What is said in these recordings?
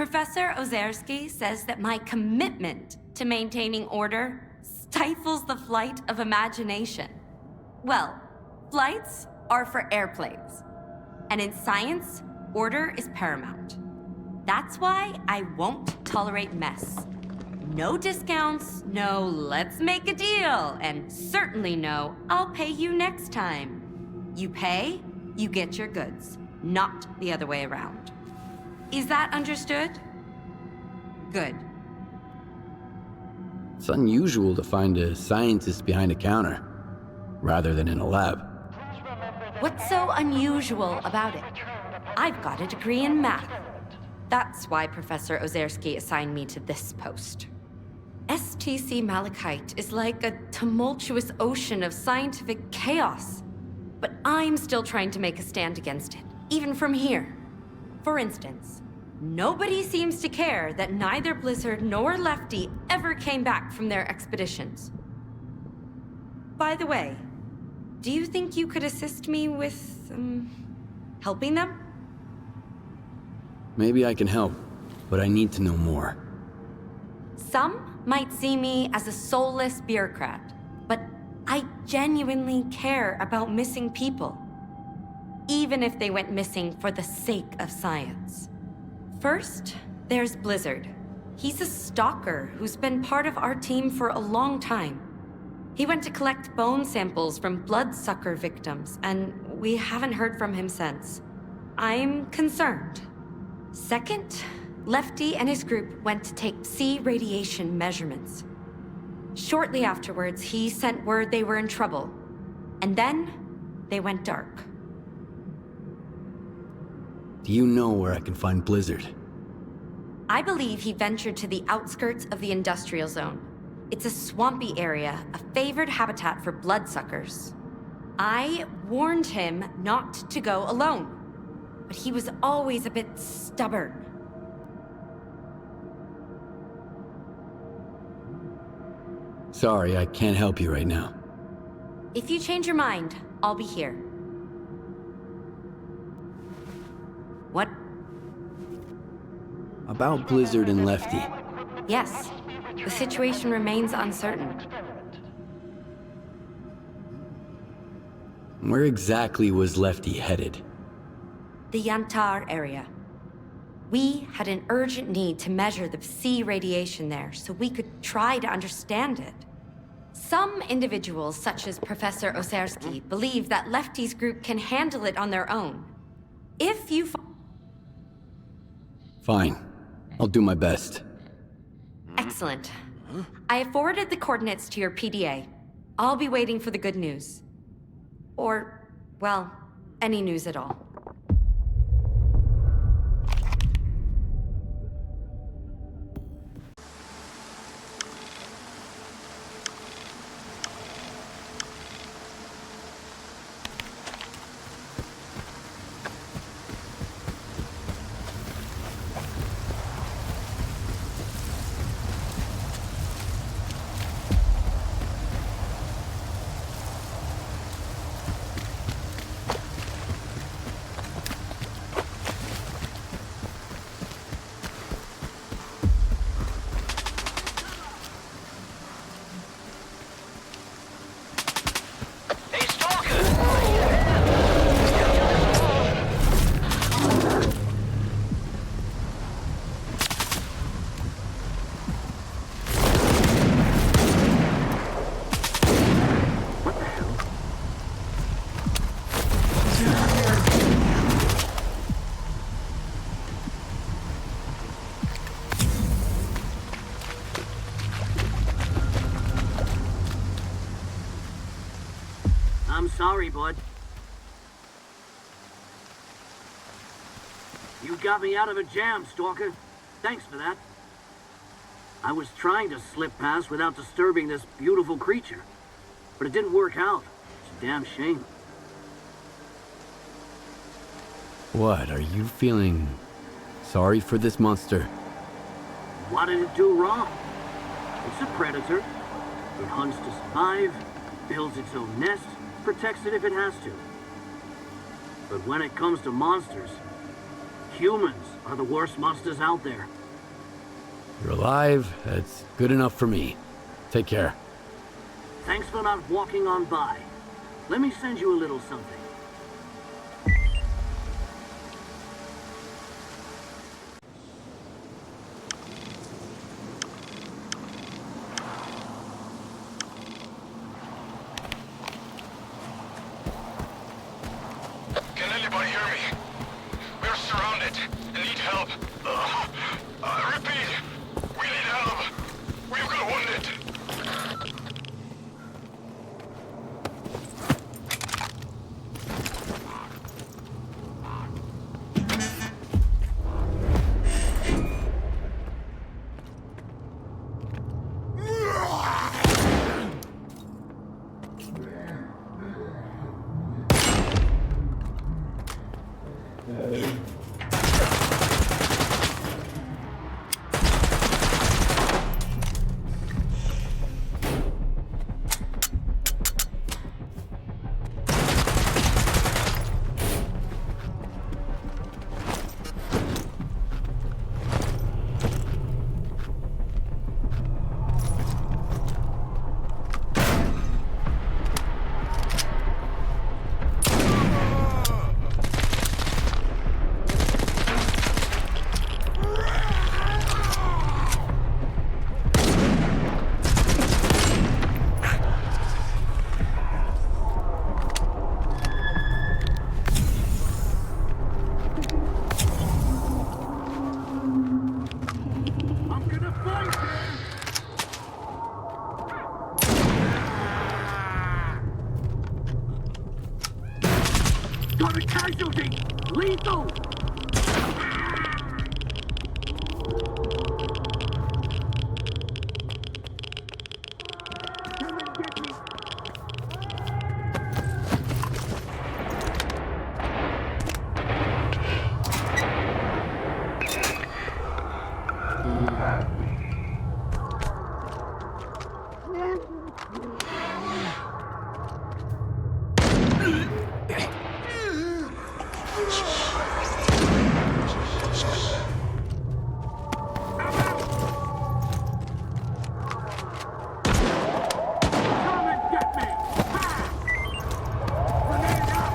Professor Ozerski says that my commitment to maintaining order stifles the flight of imagination. Well, flights are for airplanes. And in science, order is paramount. That's why I won't tolerate mess. No discounts, no let's make a deal, and certainly no I'll pay you next time. You pay, you get your goods, not the other way around. Is that understood? Good. It's unusual to find a scientist behind a counter, rather than in a lab. What's so unusual about it? I've got a degree in math. That's why Professor Ozerski assigned me to this post. STC Malachite is like a tumultuous ocean of scientific chaos. But I'm still trying to make a stand against it, even from here. For instance, nobody seems to care that neither Blizzard nor Lefty ever came back from their expeditions. By the way, do you think you could assist me with, helping them? Maybe I can help, but I need to know more. Some might see me as a soulless bureaucrat, but I genuinely care about missing people, even if they went missing for the sake of science. First, there's Blizzard. He's a stalker who's been part of our team for a long time. He went to collect bone samples from bloodsucker victims, and we haven't heard from him since. I'm concerned. Second, Lefty and his group went to take Psi radiation measurements. Shortly afterwards, he sent word they were in trouble. And then, they went dark. Do you know where I can find Blizzard? I believe he ventured to the outskirts of the industrial zone. It's a swampy area, a favored habitat for bloodsuckers. I warned him not to go alone, but he was always a bit stubborn. Sorry, I can't help you right now. If you change your mind, I'll be here. What? About Blizzard and Lefty. Yes, the situation remains uncertain. Where exactly was Lefty headed? The Yantar area. We had an urgent need to measure the Psi radiation there so we could try to understand it. Some individuals, such as Professor Oserski, believe that Lefty's group can handle it on their own. If you... Fine. I'll do my best. Excellent. I have forwarded the coordinates to your PDA. I'll be waiting for the good news. Or, well, any news at all. I'm sorry, bud. You got me out of a jam, Stalker. Thanks for that. I was trying to slip past without disturbing this beautiful creature, but it didn't work out. It's a damn shame. What, are you feeling sorry for this monster? What did it do wrong? It's a predator. It hunts to survive, builds its own nest, protects it if it has to. But when it comes to monsters, humans are the worst monsters out there. You're alive, that's good enough for me. Take care. Thanks for not walking on by. Let me send you a little something. Can anybody hear me? We're surrounded and need help. Repeat, we need help. We've got wounded. Got a casualty! Lethal! Come and get me! Come and get me! Ha! Grenade out!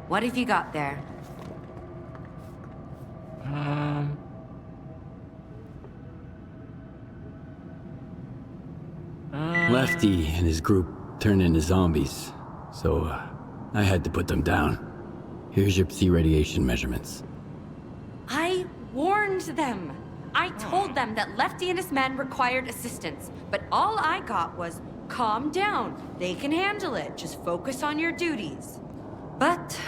What have you got there? Lefty and his group turned into zombies, so I had to put them down. Here's your Psi radiation measurements. I warned them. I told them that Lefty and his men required assistance, but all I got was, calm down. They can handle it. Just focus on your duties. But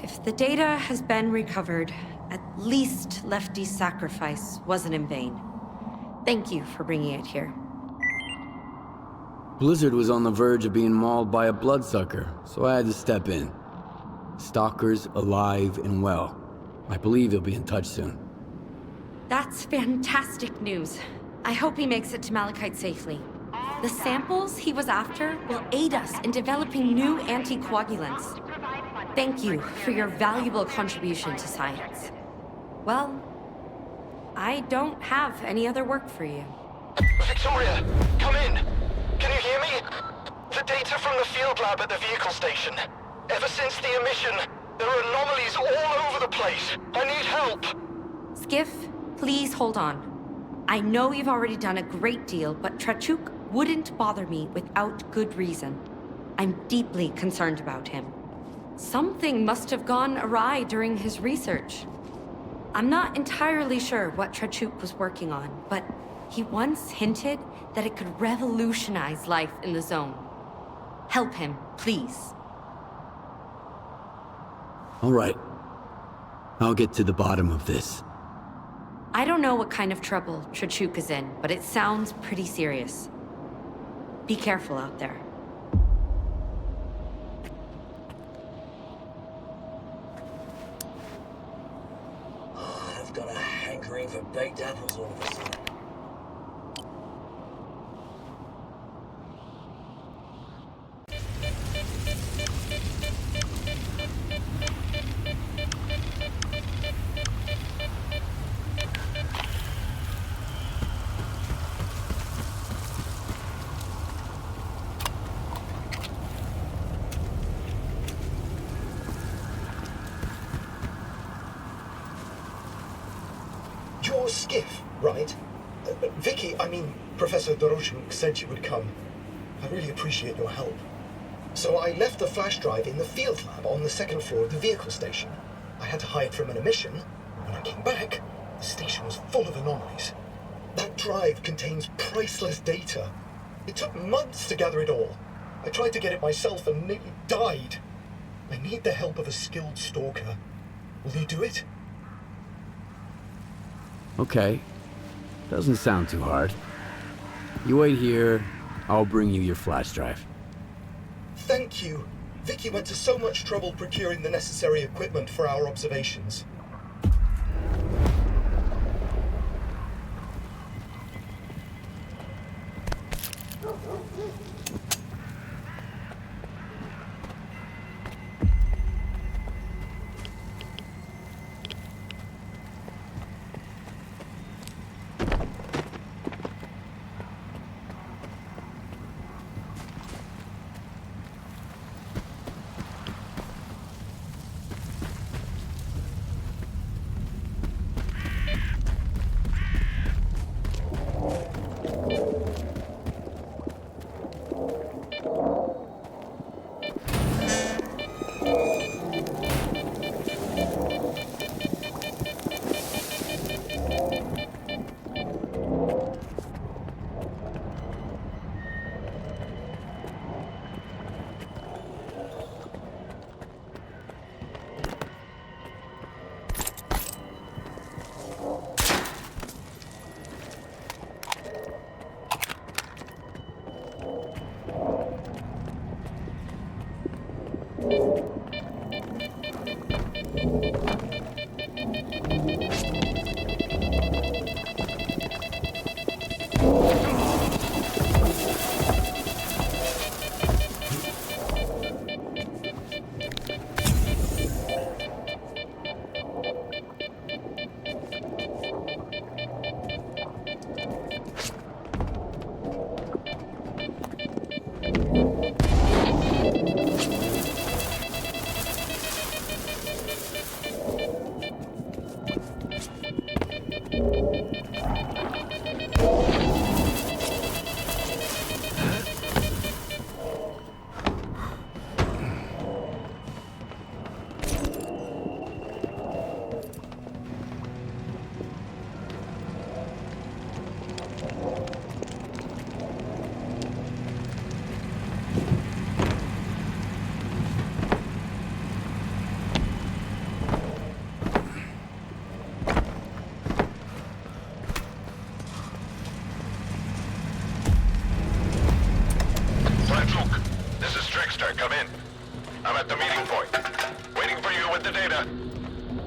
if the data has been recovered, at least Lefty's sacrifice wasn't in vain. Thank you for bringing it here. Blizzard was on the verge of being mauled by a bloodsucker, so I had to step in. Stalker's alive and well. I believe he'll be in touch soon. That's fantastic news. I hope he makes it to Malachite safely. The samples he was after will aid us in developing new anticoagulants. Thank you for your valuable contribution to science. Well, I don't have any other work for you. Victoria, come in. Can you hear me? The data from the field lab at the vehicle station. Ever since the emission, there are anomalies all over the place. I need help. Skiff, please hold on. I know you've already done a great deal, but Trachuk wouldn't bother me without good reason. I'm deeply concerned about him. Something must have gone awry during his research. I'm not entirely sure what Trachuk was working on, but he once hinted that it could revolutionize life in the zone. Help him, please. All right. I'll get to the bottom of this. I don't know what kind of trouble Trachuk is in, but it sounds pretty serious. Be careful out there. I've got a hankering for baked apples all of a sudden. Your skiff, right? Vicky, Professor Doroshuk said she would come. I really appreciate your help. So I left the flash drive in the field lab on the second floor of the vehicle station. I had to hide from an emission. When I came back, the station was full of anomalies. That drive contains priceless data. It took months to gather it all. I tried to get it myself and nearly died. I need the help of a skilled stalker. Will you do it? Okay. Doesn't sound too hard. You wait here, I'll bring you your flash drive. Thank you. Vicky went to so much trouble procuring the necessary equipment for our observations.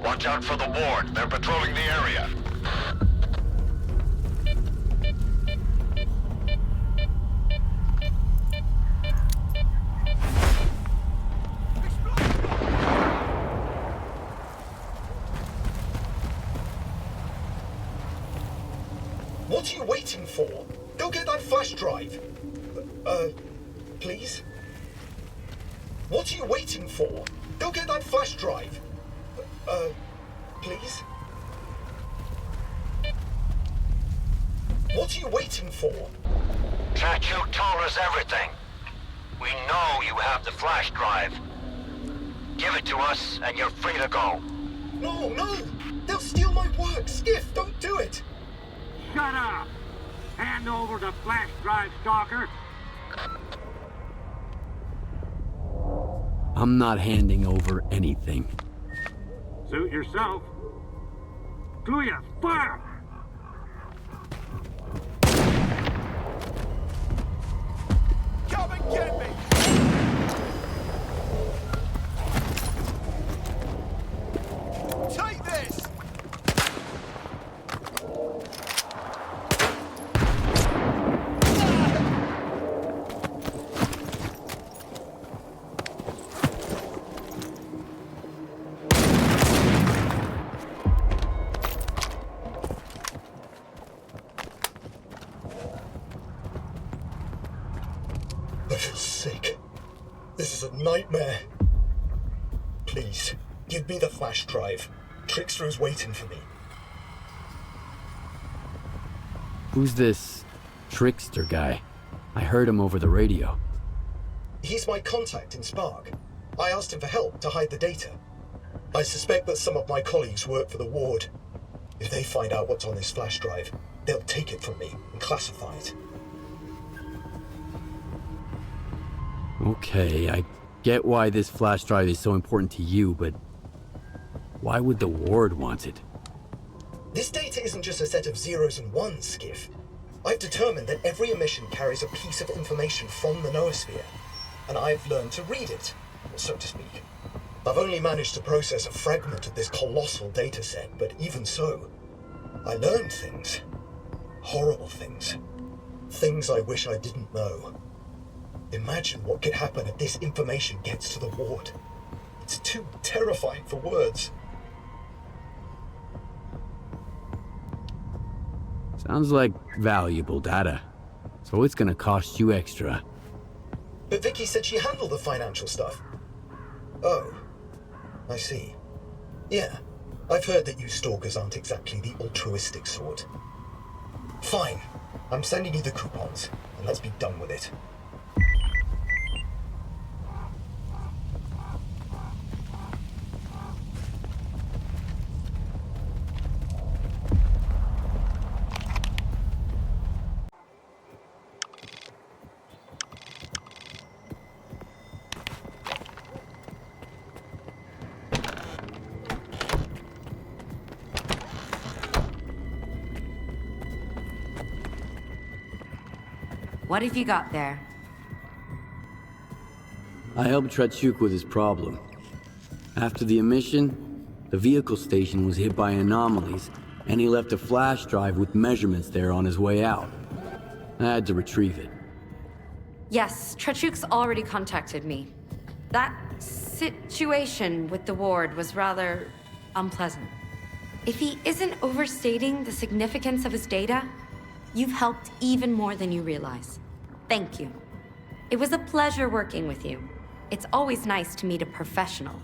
Watch out for the ward. They're patrolling the area. What are you waiting for? Go get that flash drive. Please? What are you waiting for? Go get that flash drive. Please? What are you waiting for? Chachuk told us everything. We know you have the flash drive. Give it to us, and you're free to go. No, no! They'll steal my work! Skiff, don't do it! Shut up! Hand over the flash drive, Stalker. I'm not handing over anything. Suit yourself. Kluya, fire! Come and get me! Take this! I feel sick. This is a nightmare. Please, give me the flash drive. Trickster's waiting for me. Who's this trickster guy? I heard him over the radio. He's my contact in Spark. I asked him for help to hide the data. I suspect that some of my colleagues work for the ward. If they find out what's on this flash drive, they'll take it from me and classify it. Okay, I get why this flash drive is so important to you, but why would the ward want it? This data isn't just a set of zeros and ones, Skiff. I've determined that every emission carries a piece of information from the noosphere, and I've learned to read it, so to speak. I've only managed to process a fragment of this colossal data set, but even so, I learned things. Horrible things. Things I wish I didn't know. Imagine what could happen if this information gets to the ward. It's too terrifying for words. Sounds like valuable data, so it's gonna cost you extra. But Vicky said she handled the financial stuff. Oh, I see. Yeah, I've heard that you stalkers aren't exactly the altruistic sort. Fine, I'm sending you the coupons, and let's be done with it. What have you got there? I helped Trachuk with his problem. After the emission, the vehicle station was hit by anomalies, and he left a flash drive with measurements there on his way out. I had to retrieve it. Yes, Trachuk's already contacted me. That situation with the ward was rather unpleasant. If he isn't overstating the significance of his data, you've helped even more than you realize. Thank you. It was a pleasure working with you. It's always nice to meet a professional.